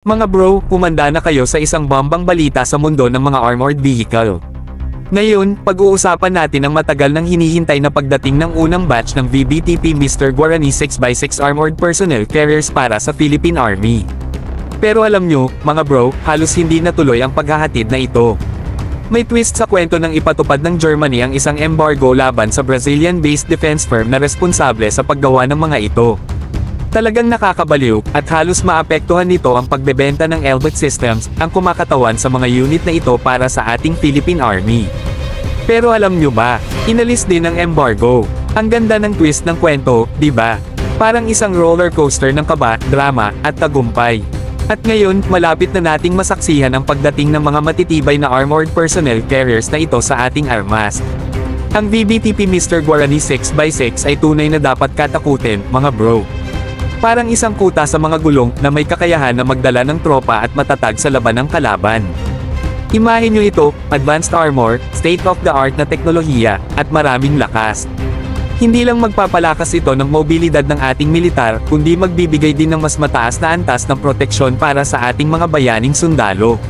Mga bro, humanda na kayo sa isang bombang balita sa mundo ng mga armored vehicle. Ngayon, pag-uusapan natin ang matagal nang hinihintay na pagdating ng unang batch ng VBTP Mr. Guarani 6x6 Armored Personnel Carriers para sa Philippine Army. Pero alam nyo, mga bro, halos hindi natuloy ang paghahatid na ito. May twist sa kwento ng ipatupad ng Germany ang isang embargo laban sa Brazilian-based defense firm na responsable sa paggawa ng mga ito. Talagang nakakabaliw, at halos maapektuhan nito ang pagbebenta ng Elbit Systems, ang kumakatawan sa mga unit na ito para sa ating Philippine Army. Pero alam nyo ba, inalis din ang embargo. Ang ganda ng twist ng kwento, di ba? Parang isang roller coaster ng kaba, drama, at tagumpay. At ngayon, malapit na nating masaksihan ang pagdating ng mga matitibay na armored personnel carriers na ito sa ating armas. Ang VBTP Mr. Guarani 6x6 ay tunay na dapat katakutin, mga bro. Parang isang kuta sa mga gulong na may kakayahan na magdala ng tropa at matatag sa laban ng kalaban. Imahin nyo ito, advanced armor, state-of-the-art na teknolohiya, at maraming lakas. Hindi lang magpapalakas ito ng mobilidad ng ating militar, kundi magbibigay din ng mas mataas na antas ng proteksyon para sa ating mga bayaning sundalo.